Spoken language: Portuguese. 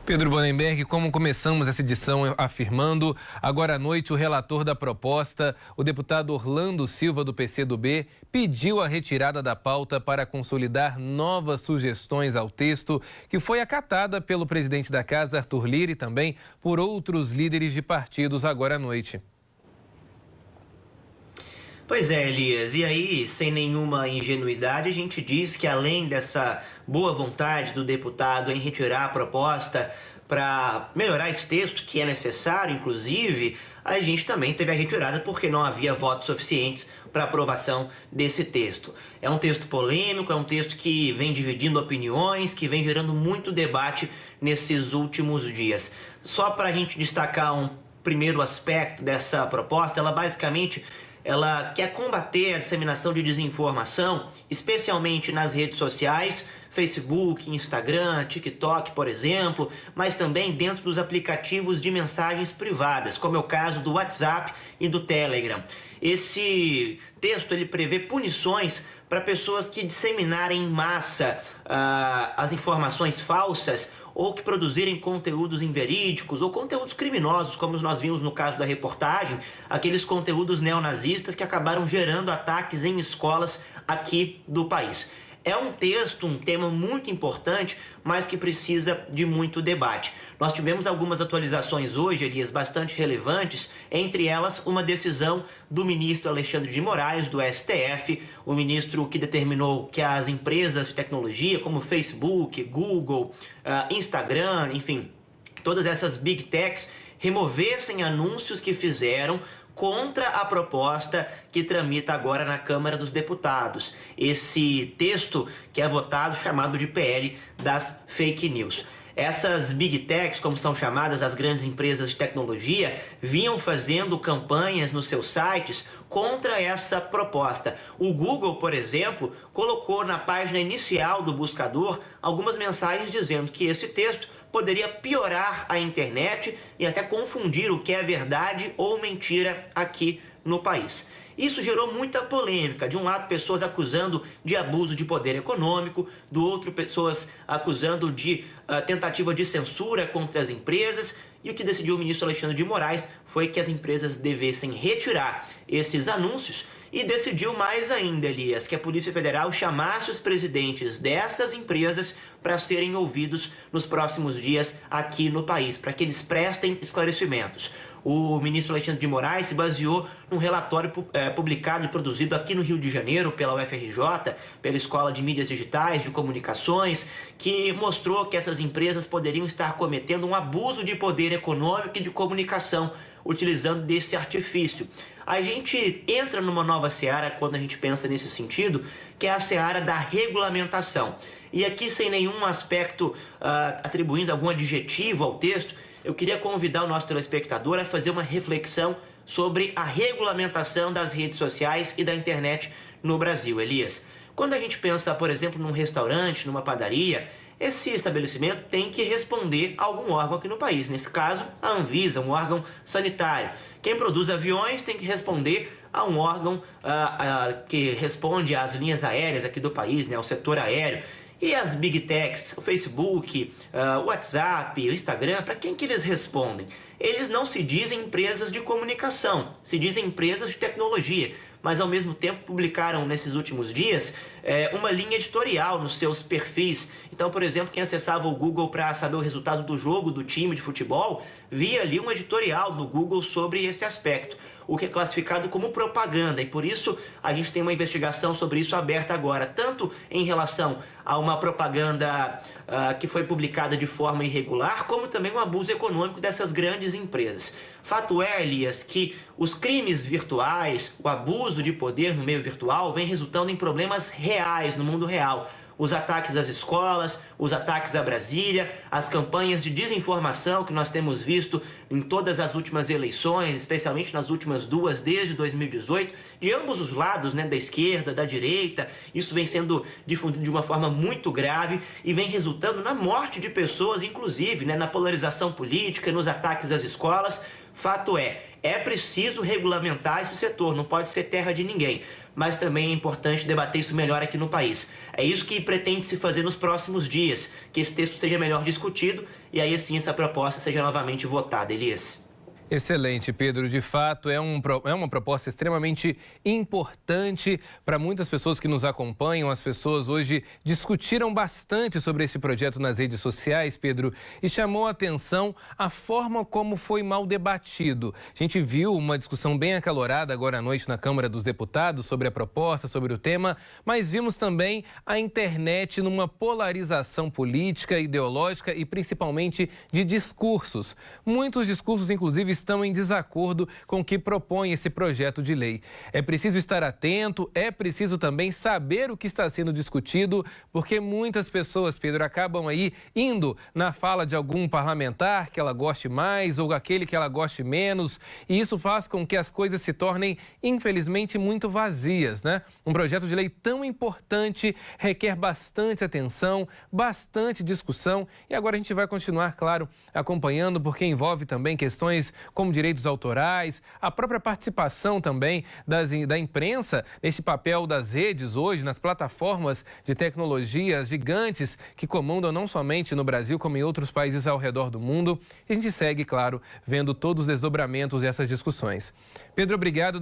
Pedro Bonenberg, como começamos essa edição afirmando, agora à noite o relator da proposta, o deputado Orlando Silva, do PCdoB, pediu a retirada da pauta para consolidar novas sugestões ao texto, que foi acatada pelo presidente da Casa, Arthur Lira, e também por outros líderes de partidos agora à noite. Pois é, Elias, e aí, sem nenhuma ingenuidade, a gente diz que além dessa boa vontade do deputado em retirar a proposta para melhorar esse texto, que é necessário, inclusive, a gente também teve a retirada porque não havia votos suficientes para aprovação desse texto. É um texto polêmico, é um texto que vem dividindo opiniões, que vem gerando muito debate nesses últimos dias. Só para a gente destacar um primeiro aspecto dessa proposta, ela quer combater a disseminação de desinformação, especialmente nas redes sociais, Facebook, Instagram, TikTok, por exemplo, mas também dentro dos aplicativos de mensagens privadas, como é o caso do WhatsApp e do Telegram. Esse texto ele prevê punições para pessoas que disseminarem em massa as informações falsas ou que produzirem conteúdos inverídicos ou conteúdos criminosos, como nós vimos no caso da reportagem, aqueles conteúdos neonazistas que acabaram gerando ataques em escolas aqui do país. É um texto, um tema muito importante, mas que precisa de muito debate. Nós tivemos algumas atualizações hoje, Elias, bastante relevantes, entre elas uma decisão do ministro Alexandre de Moraes, do STF, o ministro que determinou que as empresas de tecnologia, como Facebook, Google, Instagram, enfim, todas essas big techs, removessem anúncios que fizeram contra a proposta que tramita agora na Câmara dos Deputados. Esse texto que é votado, chamado de PL das fake news. Essas big techs, como são chamadas as grandes empresas de tecnologia, vinham fazendo campanhas nos seus sites contra essa proposta. O Google, por exemplo, colocou na página inicial do buscador algumas mensagens dizendo que esse texto poderia piorar a internet e até confundir o que é verdade ou mentira aqui no país. Isso gerou muita polêmica. De um lado, pessoas acusando de abuso de poder econômico, do outro, pessoas acusando de tentativa de censura contra as empresas. E o que decidiu o ministro Alexandre de Moraes foi que as empresas devessem retirar esses anúncios e decidiu mais ainda, Elias, que a Polícia Federal chamasse os presidentes dessas empresas para serem ouvidos nos próximos dias aqui no país, para que eles prestem esclarecimentos. O ministro Alexandre de Moraes se baseou num relatório publicado e produzido aqui no Rio de Janeiro pela UFRJ, pela Escola de Mídias Digitais, de Comunicações, que mostrou que essas empresas poderiam estar cometendo um abuso de poder econômico e de comunicação, utilizando desse artifício. A gente entra numa nova seara quando a gente pensa nesse sentido, que é a seara da regulamentação. E aqui, sem nenhum aspecto atribuindo algum adjetivo ao texto, eu queria convidar o nosso telespectador a fazer uma reflexão sobre a regulamentação das redes sociais e da internet no Brasil, Elias. Quando a gente pensa, por exemplo, num restaurante, numa padaria, esse estabelecimento tem que responder a algum órgão aqui no país. Nesse caso, a Anvisa, um órgão sanitário. Quem produz aviões tem que responder a um órgão que responde às linhas aéreas aqui do país, né, ao setor aéreo. E as big techs, o Facebook, o WhatsApp, o Instagram, para quem que eles respondem? Eles não se dizem empresas de comunicação, se dizem empresas de tecnologia, mas ao mesmo tempo publicaram nesses últimos dias uma linha editorial nos seus perfis. Então, por exemplo, quem acessava o Google para saber o resultado do jogo do time de futebol, via ali um editorial do Google sobre esse aspecto, o que é classificado como propaganda, e por isso a gente tem uma investigação sobre isso aberta agora, tanto em relação a uma propaganda que foi publicada de forma irregular, como também o abuso econômico dessas grandes empresas. Fato é, Elias, que os crimes virtuais, o abuso de poder no meio virtual vem resultando em problemas reais no mundo real. Os ataques às escolas, os ataques a Brasília, as campanhas de desinformação que nós temos visto em todas as últimas eleições, especialmente nas últimas duas, desde 2018, de ambos os lados, né, da esquerda, da direita. Isso vem sendo difundido de uma forma muito grave e vem resultando na morte de pessoas, inclusive, né, na polarização política, nos ataques às escolas. Fato é, É preciso regulamentar esse setor, não pode ser terra de ninguém. Mas também é importante debater isso melhor aqui no país. É isso que pretende se fazer nos próximos dias, que esse texto seja melhor discutido e aí sim essa proposta seja novamente votada. Elias. Excelente, Pedro. De fato, é uma proposta extremamente importante para muitas pessoas que nos acompanham. As pessoas hoje discutiram bastante sobre esse projeto nas redes sociais, Pedro, e chamou a atenção a forma como foi mal debatido. A gente viu uma discussão bem acalorada agora à noite na Câmara dos Deputados sobre a proposta, sobre o tema, mas vimos também a internet numa polarização política, ideológica e principalmente de discursos. Muitos discursos, inclusive, estão em desacordo com o que propõe esse projeto de lei. É preciso estar atento, é preciso também saber o que está sendo discutido, porque muitas pessoas, Pedro, acabam aí indo na fala de algum parlamentar que ela goste mais ou aquele que ela goste menos, e isso faz com que as coisas se tornem, infelizmente, muito vazias, né? Um projeto de lei tão importante requer bastante atenção, bastante discussão, e agora a gente vai continuar, claro, acompanhando, porque envolve também questões como direitos autorais, a própria participação também da imprensa nesse papel das redes hoje, nas plataformas de tecnologias gigantes que comandam não somente no Brasil, como em outros países ao redor do mundo. E a gente segue, claro, vendo todos os desdobramentos dessas discussões. Pedro, obrigado.